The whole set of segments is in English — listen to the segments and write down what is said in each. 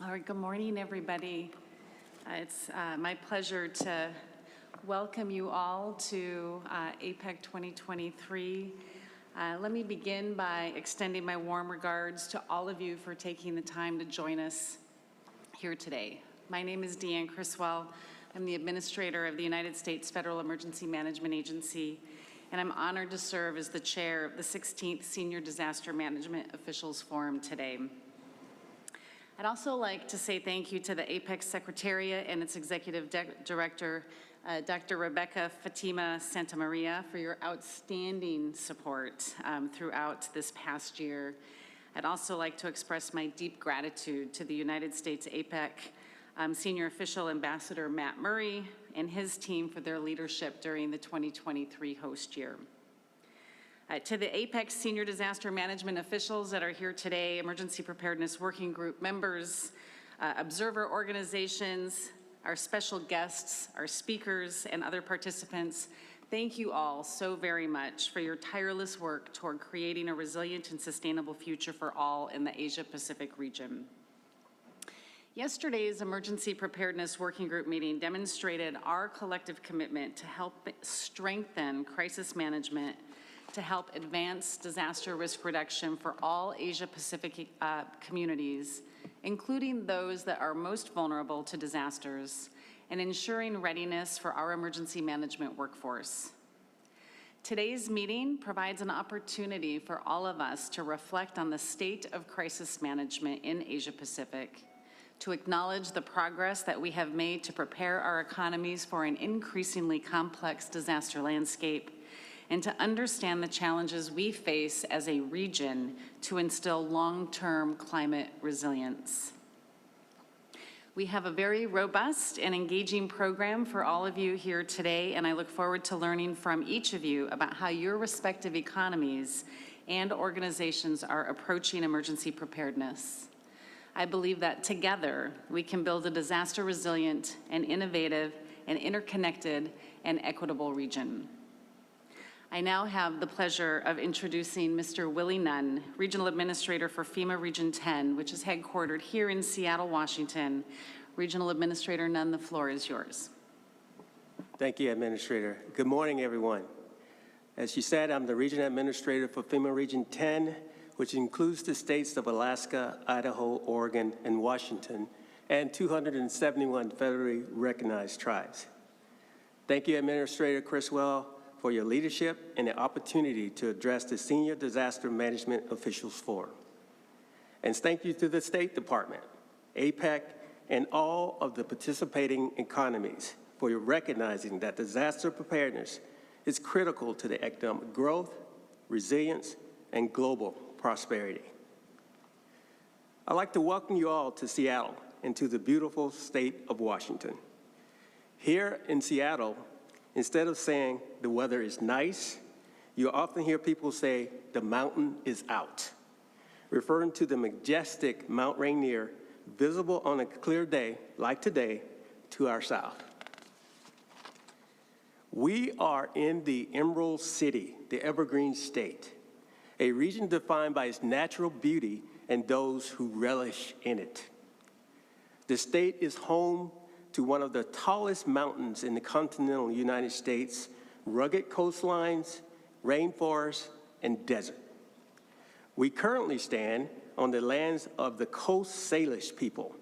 All right, good morning, everybody. It's my pleasure to welcome you all to APEC 2023. Let me begin by extending my warm regards to all of you for taking the time to join us here today. My name is Deanne Criswell. I'm the Administrator of the United States Federal Emergency Management Agency, and I'm honored to serve as the chair of the 16th Senior Disaster Management Officials Forum today. I'd also like to say thank you to the APEC Secretariat and its Executive Director, Dr. Rebecca Fatima Santamaria, for your outstanding support throughout this past year. I'd also like to express my deep gratitude to the United States APEC Senior Official Ambassador Matt Murray and his team for their leadership during the 2023 host year. To the APEC Senior Disaster Management officials that are here today, Emergency Preparedness Working Group members, observer organizations, our special guests, our speakers, and other participants, thank you all so very much for your tireless work toward creating a resilient and sustainable future for all in the Asia-Pacific region. Yesterday's Emergency Preparedness Working Group meeting demonstrated our collective commitment to help strengthen crisis management, to help advance disaster risk reduction for all Asia-Pacific communities, including those that are most vulnerable to disasters, and ensuring readiness for our emergency management workforce. Today's meeting provides an opportunity for all of us to reflect on the state of crisis management in Asia-Pacific, to acknowledge the progress that we have made to prepare our economies for an increasingly complex disaster landscape, and to understand the challenges we face as a region to instill long-term climate resilience. We have a very robust and engaging program for all of you here today, and I look forward to learning from each of you about how your respective economies and organizations are approaching emergency preparedness. I believe that together we can build a disaster resilient and innovative and interconnected and equitable region. I now have the pleasure of introducing Mr. Willie Nunn, Regional Administrator for FEMA Region 10, which is headquartered here in Seattle, Washington. Regional Administrator Nunn, the floor is yours. Thank you, Administrator. Good morning, everyone. As you said, I'm the Regional Administrator for FEMA Region 10, which includes the states of Alaska, Idaho, Oregon, and Washington, and 271 federally recognized tribes. Thank you, Administrator Criswell, for your leadership and the opportunity to address the Senior Disaster Management Officials Forum. And thank you to the State Department, APEC, and all of the participating economies for your recognizing that disaster preparedness is critical to the economic growth, resilience, and global prosperity. I'd like to welcome you all to Seattle and to the beautiful state of Washington. Here in Seattle, instead of saying the weather is nice, you often hear people say the mountain is out, referring to the majestic Mount Rainier visible on a clear day like today to our south. We are in the Emerald City, the Evergreen State, a region defined by its natural beauty and those who relish in it. The state is home to one of the tallest mountains in the continental United States, rugged coastlines, rainforests, and desert. We currently stand on the lands of the Coast Salish people,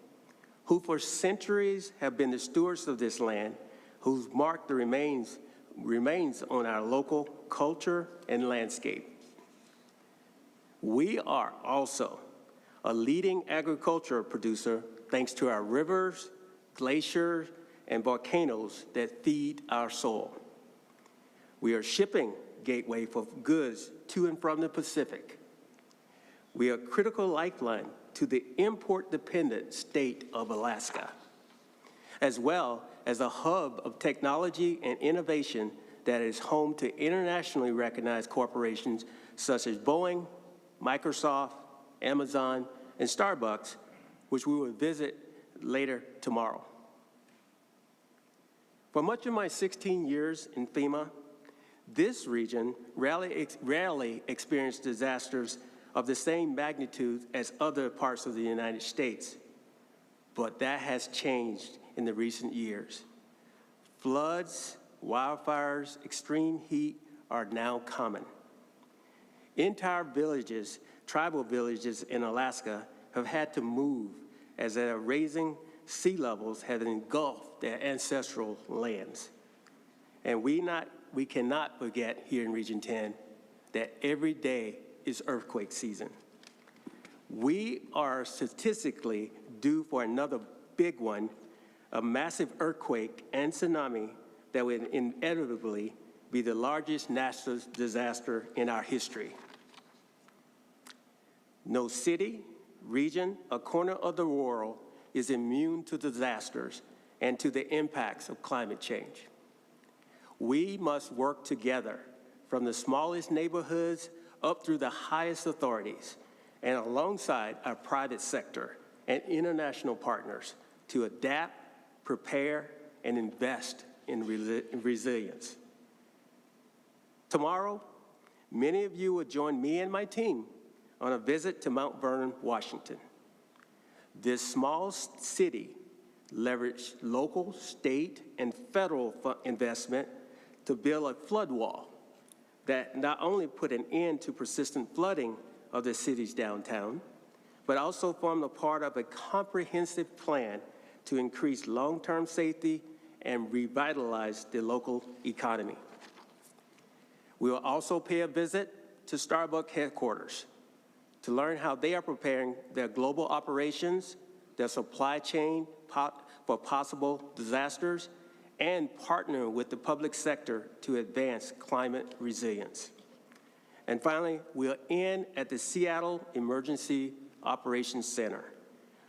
who for centuries have been the stewards of this land, whose mark the remains on our local culture and landscape. We are also a leading agricultural producer thanks to our rivers, glaciers, and volcanoes that feed our soil. We are a shipping gateway for goods to and from the Pacific. We are a critical lifeline to the import-dependent state of Alaska, as well as a hub of technology and innovation that is home to internationally recognized corporations such as Boeing, Microsoft, Amazon, and Starbucks, which we will visit later tomorrow. For much of my 16 years in FEMA, this region rarely experienced disasters of the same magnitude as other parts of the United States. but that has changed in the recent years. Floods, wildfires, extreme heat are now common. Entire villages, tribal villages in Alaska, have had to move as their rising sea levels have engulfed their ancestral lands. And we cannot forget here in Region 10 that every day is earthquake season. We are statistically due for another big one, a massive earthquake and tsunami that will inevitably be the largest natural disaster in our history. No city, region, or corner of the world is immune to disasters and to the impacts of climate change. We must work together from the smallest neighborhoods up through the highest authorities and alongside our private sector and international partners to adapt, prepare, and invest in resilience. Tomorrow, many of you will join me and my team on a visit to Mount Vernon, Washington. This small city leveraged local, state, and federal investment to build a flood wall that not only put an end to persistent flooding of the city's downtown, but also formed a part of a comprehensive plan to increase long-term safety and revitalize the local economy. We will also pay a visit to Starbucks headquarters to learn how they are preparing their global operations, their supply chain for possible disasters, and partner with the public sector to advance climate resilience. And finally, we'll end at the Seattle Emergency Operations Center,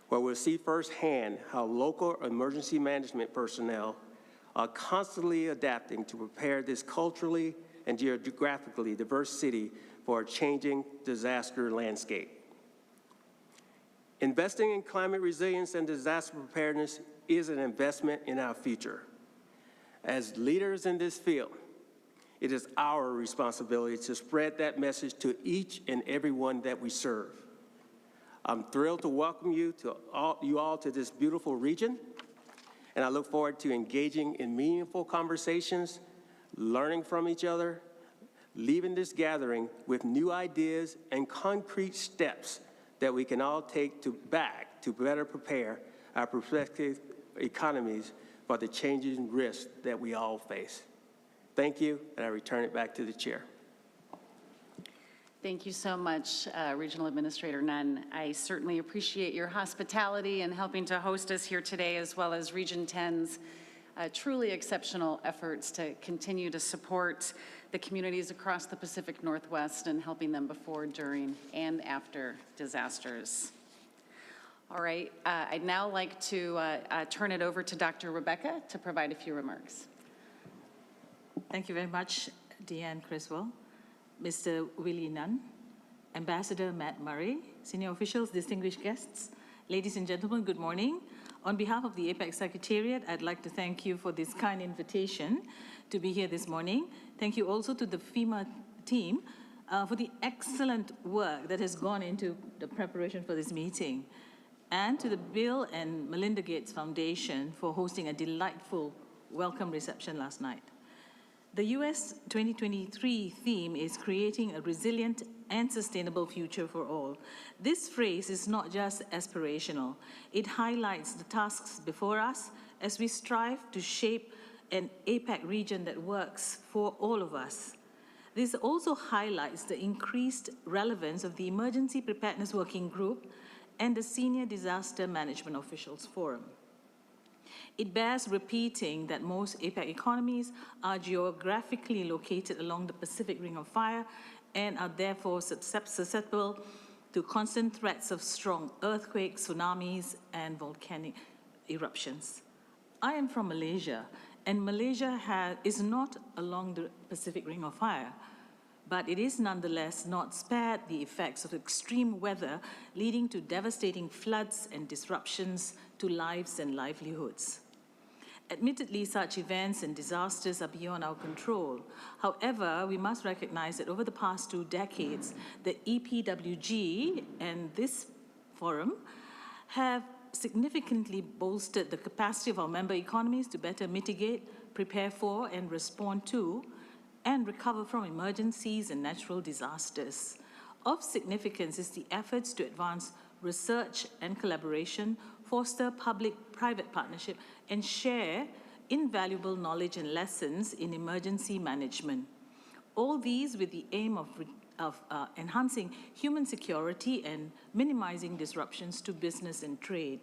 where we'll see firsthand how local emergency management personnel are constantly adapting to prepare this culturally and geographically diverse city for a changing disaster landscape. Investing in climate resilience and disaster preparedness is an investment in our future. As leaders in this field, it is our responsibility to spread that message to each and every one that we serve. I'm thrilled to welcome you all to this beautiful region, and I look forward to engaging in meaningful conversations, learning from each other, leaving this gathering with new ideas and concrete steps that we can all take back to better prepare our prospective economies for the changing risks that we all face. Thank you, and I return it back to the chair. Thank you so much, Regional Administrator Nunn. I certainly appreciate your hospitality and helping to host us here today, as well as Region 10's truly exceptional efforts to continue to support the communities across the Pacific Northwest and helping them before, during, and after disasters. All right, I'd now like to turn it over to Dr. Rebecca to provide a few remarks. Thank you very much, Deanne Criswell, Mr. Willie Nunn, Ambassador Matt Murray, senior officials, distinguished guests, ladies and gentlemen, good morning. On behalf of the APEC Secretariat, I'd like to thank you for this kind invitation to be here this morning. Thank you also to the FEMA team for the excellent work that has gone into the preparation for this meeting, and to the Bill and Melinda Gates Foundation for hosting a delightful welcome reception last night. The US 2023 theme is creating a resilient and sustainable future for all. This phrase is not just aspirational. It highlights the tasks before us as we strive to shape an APEC region that works for all of us. This also highlights the increased relevance of the Emergency Preparedness Working Group and the Senior Disaster Management Officials Forum. It bears repeating that most APEC economies are geographically located along the Pacific Ring of Fire and are therefore susceptible to constant threats of strong earthquakes, tsunamis, and volcanic eruptions. I am from Malaysia, and Malaysia is not along the Pacific Ring of Fire, but it is nonetheless not spared the effects of extreme weather, leading to devastating floods and disruptions to lives and livelihoods. Admittedly, such events and disasters are beyond our control. However, we must recognize that over the past 2 decades, the EPWG and this forum have significantly bolstered the capacity of our member economies to better mitigate, prepare for, and respond to, and recover from emergencies and natural disasters. Of significance is the efforts to advance research and collaboration, foster public-private partnership, and share invaluable knowledge and lessons in emergency management. All these with the aim of enhancing human security and minimizing disruptions to business and trade.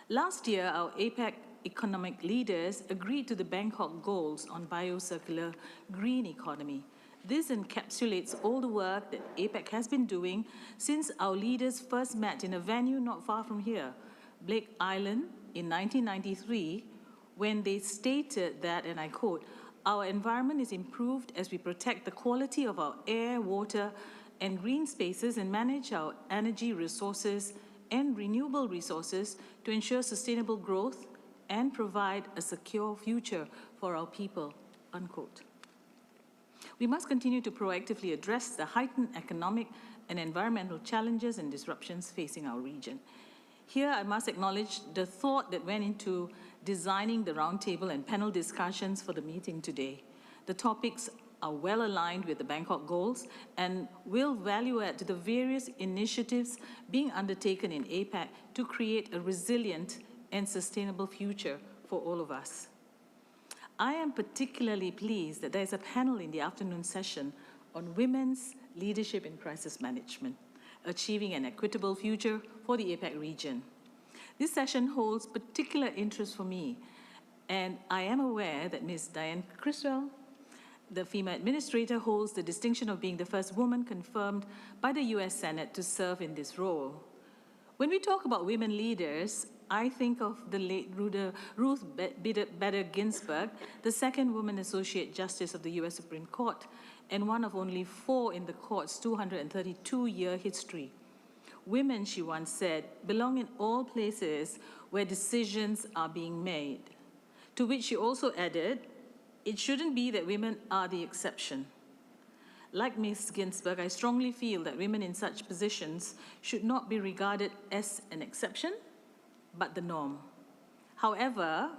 Last year, our APEC economic leaders agreed to the Bangkok goals on biocircular green economy. This encapsulates all the work that APEC has been doing since our leaders first met in a venue not far from here, Blake Island, in 1993, when they stated that, and I quote, "Our environment is improved as we protect the quality of our air, water, and green spaces and manage our energy resources and renewable resources to ensure sustainable growth and provide a secure future for our people," unquote. We must continue to proactively address the heightened economic and environmental challenges and disruptions facing our region. Here, I must acknowledge the thought that went into designing the roundtable and panel discussions for the meeting today. The topics are well aligned with the Bangkok goals and will value add to the various initiatives being undertaken in APEC to create a resilient and sustainable future for all of us. I am particularly pleased that there is a panel in the afternoon session on women's leadership in crisis management, achieving an equitable future for the APEC region. This session holds particular interest for me, and I am aware that Ms. Deanne Criswell, the FEMA administrator, holds the distinction of being the first woman confirmed by the US Senate to serve in this role. When we talk about women leaders, I think of the late Ruth Bader Ginsburg, the second woman Associate Justice of the US Supreme Court, and one of only 4 in the court's 232-year history. Women, she once said, belong in all places where decisions are being made. To which she also added, it shouldn't be that women are the exception. Like Ms. Ginsburg, I strongly feel that women in such positions should not be regarded as an exception, but the norm. However,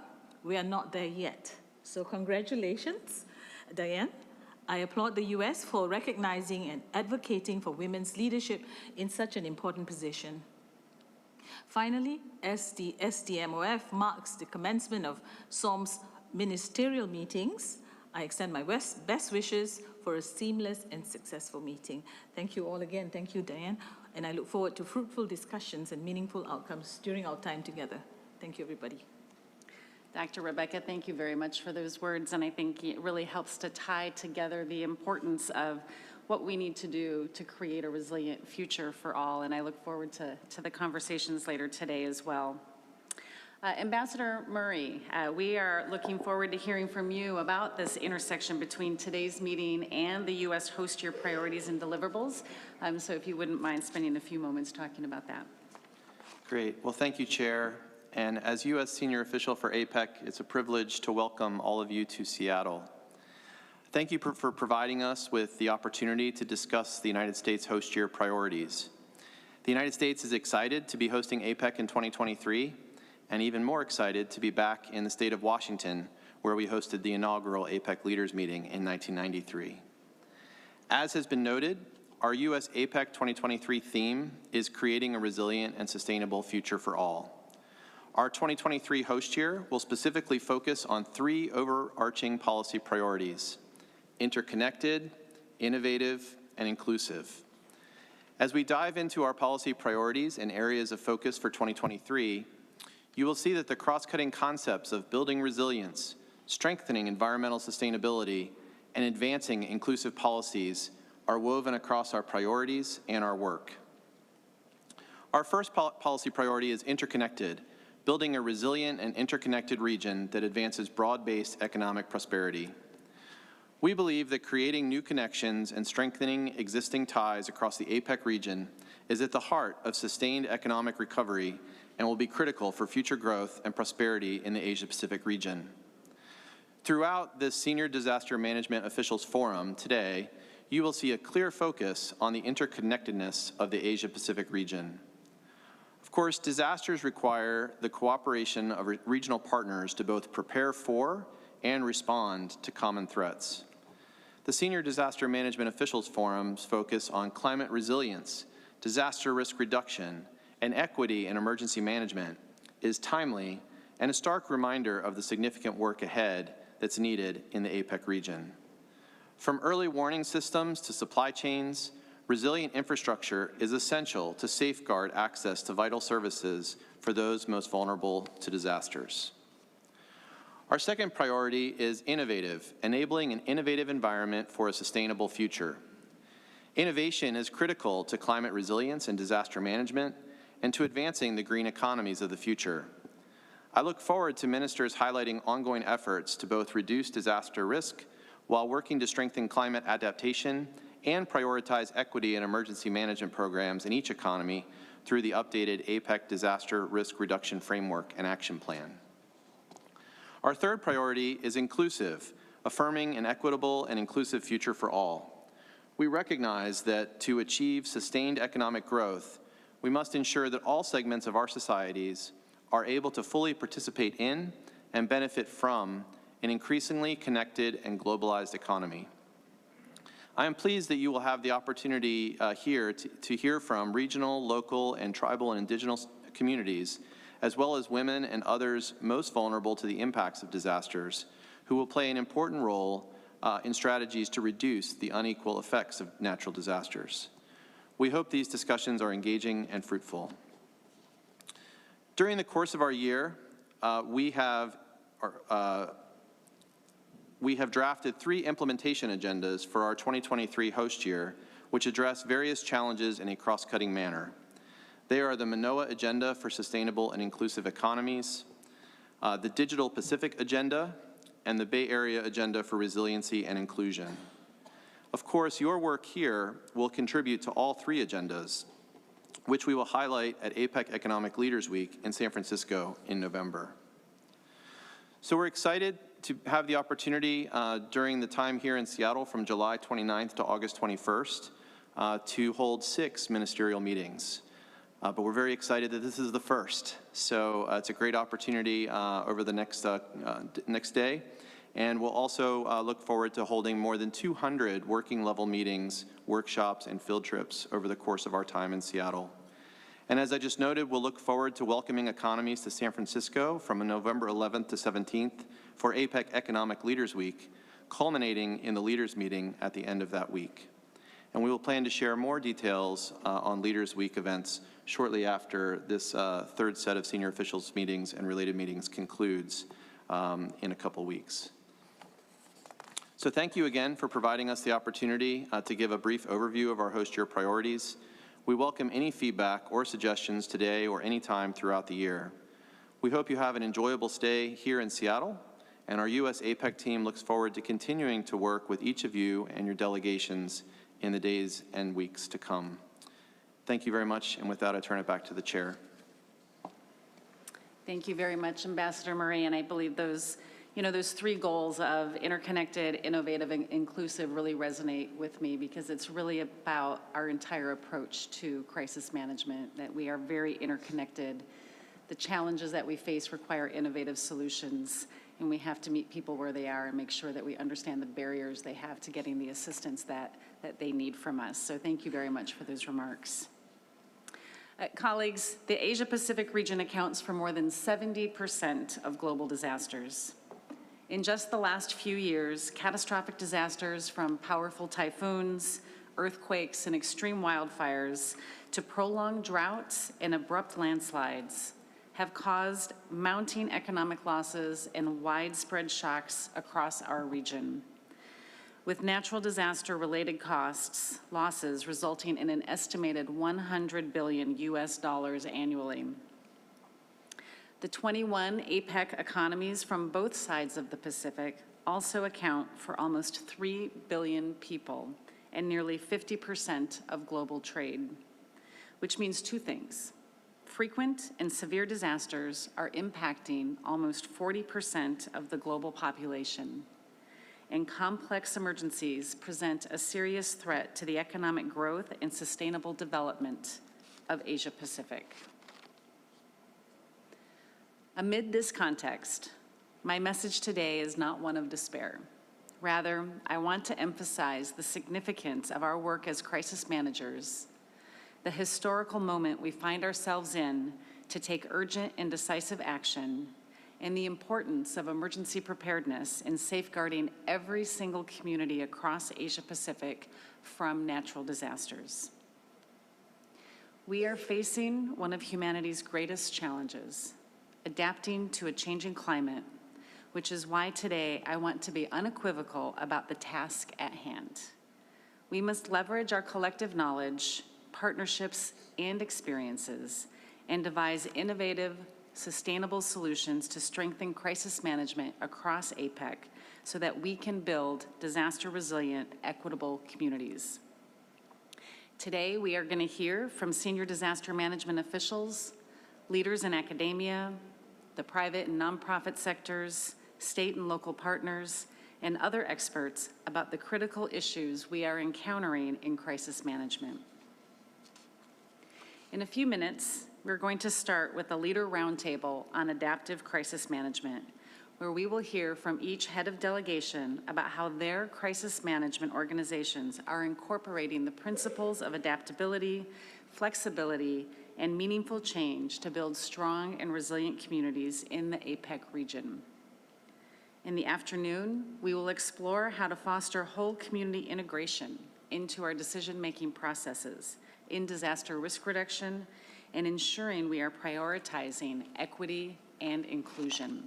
we are not there yet. So congratulations, Deanne. I applaud the US for recognizing and advocating for women's leadership in such an important position. Finally, as the SDMOF marks the commencement of SOM's ministerial meetings, I extend my best wishes for a seamless and successful meeting. Thank you all again. Thank you, Deanne. And I look forward to fruitful discussions and meaningful outcomes during our time together. Thank you, everybody. Dr. Rebecca, thank you very much for those words, and I think it really helps to tie together the importance of what we need to do to create a resilient future for all, and I look forward to the conversations later today as well. Ambassador Murray, we are looking forward to hearing from you about this intersection between today's meeting and the U.S. Host Year priorities and deliverables. So if you wouldn't mind spending a few moments talking about that. Great. Well, thank you, Chair. And as U.S. Senior Official for APEC, it's a privilege to welcome all of you to Seattle. Thank you for providing us with the opportunity to discuss the United States Host Year priorities. The United States is excited to be hosting APEC in 2023, and even more excited to be back in the state of Washington, where we hosted the inaugural APEC Leaders Meeting in 1993. As has been noted, our U.S. APEC 2023 theme is creating a resilient and sustainable future for all. Our 2023 host year will specifically focus on 3 overarching policy priorities: interconnected, innovative, and inclusive. As we dive into our policy priorities and areas of focus for 2023, you will see that the cross-cutting concepts of building resilience, strengthening environmental sustainability, and advancing inclusive policies are woven across our priorities and our work. Our first policy priority is interconnected, building a resilient and interconnected region that advances broad-based economic prosperity. We believe that creating new connections and strengthening existing ties across the APEC region is at the heart of sustained economic recovery and will be critical for future growth and prosperity in the Asia-Pacific region. Throughout this Senior Disaster Management Officials Forum today, you will see a clear focus on the interconnectedness of the Asia-Pacific region. Of Of course, disasters require the cooperation of regional partners to both prepare for and respond to common threats. The Senior Disaster Management Officials Forum's focus on climate resilience, disaster risk reduction, and equity in emergency management is timely and a stark reminder of the significant work ahead that's needed in the APEC region. From early warning systems to supply chains, resilient infrastructure is essential to safeguard access to vital services for those most vulnerable to disasters. Our second priority is innovative, enabling an innovative environment for a sustainable future. Innovation is critical to climate resilience and disaster management and to advancing the green economies of the future. I look forward to ministers highlighting ongoing efforts to both reduce disaster risk while working to strengthen climate adaptation and prioritize equity and emergency management programs in each economy through the updated APEC Disaster Risk Reduction Framework and Action Plan. Our third priority is inclusive, affirming an equitable and inclusive future for all. We recognize that to achieve sustained economic growth, we must ensure that all segments of our societies are able to fully participate in and benefit from an increasingly connected and globalized economy. I am pleased that you will have the opportunity here to hear from regional, local, and tribal and indigenous communities, as well as women and others most vulnerable to the impacts of disasters, who will play an important role in strategies to reduce the unequal effects of natural disasters. We hope these discussions are engaging and fruitful. During the course of our year, we have drafted 3 implementation agendas for our 2023 host year, which address various challenges in a cross-cutting manner. They are the Manoa Agenda for Sustainable and Inclusive Economies, the Digital Pacific Agenda, and the Bay Area Agenda for Resiliency and Inclusion. Of course, your work here will contribute to all 3 agendas, which we will highlight at APEC Economic Leaders Week in San Francisco in November. So we're excited to have the opportunity during the time here in Seattle from July 29th to August 21st to hold 6 ministerial meetings. But we're very excited that this is the first. So it's a great opportunity over the next day. And we'll also look forward to holding more than 200 working level meetings, workshops, and field trips over the course of our time in Seattle. And as I just noted, we'll look forward to welcoming economies to San Francisco from November 11th to 17th for APEC Economic Leaders Week, culminating in the leaders meeting at the end of that week. And we will plan to share more details on Leaders Week events shortly after this third set of senior officials meetings and related meetings concludes in a couple weeks. So thank you again for providing us the opportunity to give a brief overview of our host year priorities. We welcome any feedback or suggestions today or any time throughout the year. We hope you have an enjoyable stay here in Seattle, and our U.S. APEC team looks forward to continuing to work with each of you and your delegations in the days and weeks to come. Thank you very much, and with that, I turn it back to the chair. Thank you very much, Ambassador Murray, and I believe those 3 goals of interconnected, innovative, and inclusive really resonate with me, because it's really about our entire approach to crisis management, that we are very interconnected. The challenges that we face require innovative solutions, and we have to meet people where they are and make sure that we understand the barriers they have to getting the assistance that they need from us. So thank you very much for those remarks. Colleagues, the Asia-Pacific region accounts for more than 70% of global disasters. In just the last few years, catastrophic disasters from powerful typhoons, earthquakes, and extreme wildfires to prolonged droughts and abrupt landslides have caused mounting economic losses and widespread shocks across our region, with natural disaster-related losses resulting in an estimated $100 billion annually. The 21 APEC economies from both sides of the Pacific also account for almost 3 billion people and nearly 50% of global trade, which means 2 things. Frequent and severe disasters are impacting almost 40% of the global population, and complex emergencies present a serious threat to the economic growth and sustainable development of Asia Pacific. Amid this context, my message today is not one of despair. Rather, I want to emphasize the significance of our work as crisis managers, the historical moment we find ourselves in to take urgent and decisive action, and the importance of emergency preparedness in safeguarding every single community across Asia Pacific from natural disasters. We are facing one of humanity's greatest challenges, adapting to a changing climate, which is why today I want to be unequivocal about the task at hand. We must leverage our collective knowledge, partnerships, and experiences, and devise innovative, sustainable solutions to strengthen crisis management across APEC so that we can build disaster-resilient, equitable communities. Today, we are going to hear from senior disaster management officials, leaders in academia, the private and nonprofit sectors, state and local partners, and other experts about the critical issues we are encountering in crisis management. In a few minutes, we're going to start with a leader roundtable on adaptive crisis management, where we will hear from each head of delegation about how their crisis management organizations are incorporating the principles of adaptability, flexibility, and meaningful change to build strong and resilient communities in the APEC region. In the afternoon, we will explore how to foster whole community integration into our decision-making processes in disaster risk reduction and ensuring we are prioritizing equity and inclusion.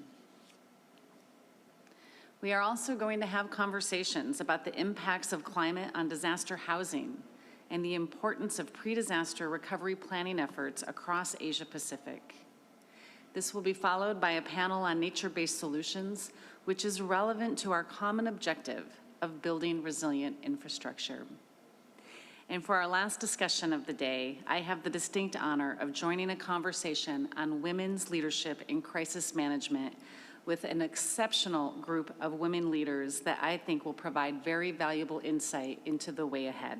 We are also going to have conversations about the impacts of climate on disaster housing and the importance of pre-disaster recovery planning efforts across Asia Pacific. This will be followed by a panel on nature-based solutions, which is relevant to our common objective of building resilient infrastructure. And for our last discussion of the day, I have the distinct honor of joining a conversation on women's leadership in crisis management with an exceptional group of women leaders that I think will provide very valuable insight into the way ahead.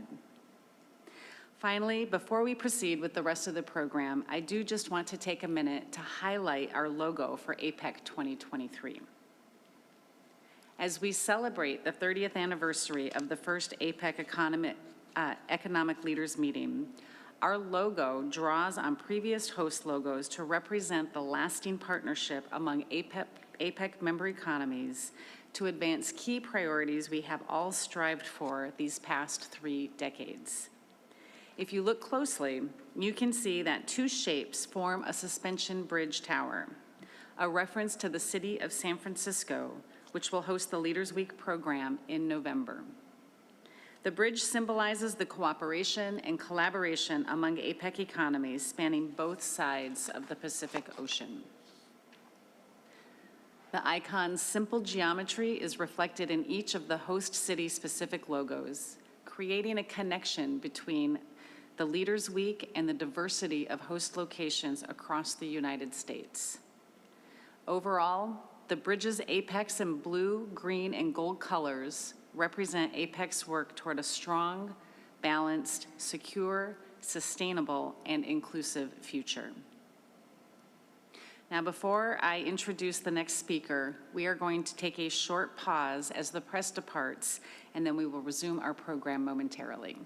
Finally, before we proceed with the rest of the program, I do just want to take a minute to highlight our logo for APEC 2023. As we celebrate the 30th anniversary of the first APEC Economic Leaders Meeting, our logo draws on previous host logos to represent the lasting partnership among APEC member economies to advance key priorities we have all strived for these past 3 decades. If you look closely, you can see that 2 shapes form a suspension bridge tower, a reference to the city of San Francisco, which will host the Leaders Week program in November. The bridge symbolizes the cooperation and collaboration among APEC economies spanning both sides of the Pacific Ocean. The icon's simple geometry is reflected in each of the host city-specific logos, creating a connection between the Leaders Week and the diversity of host locations across the United States. Overall, the bridge's apex in blue, green, and gold colors represent APEC's work toward a strong, balanced, secure, sustainable, and inclusive future. Now, before I introduce the next speaker, we are going to take a short pause as the press departs, and then we will resume our program momentarily.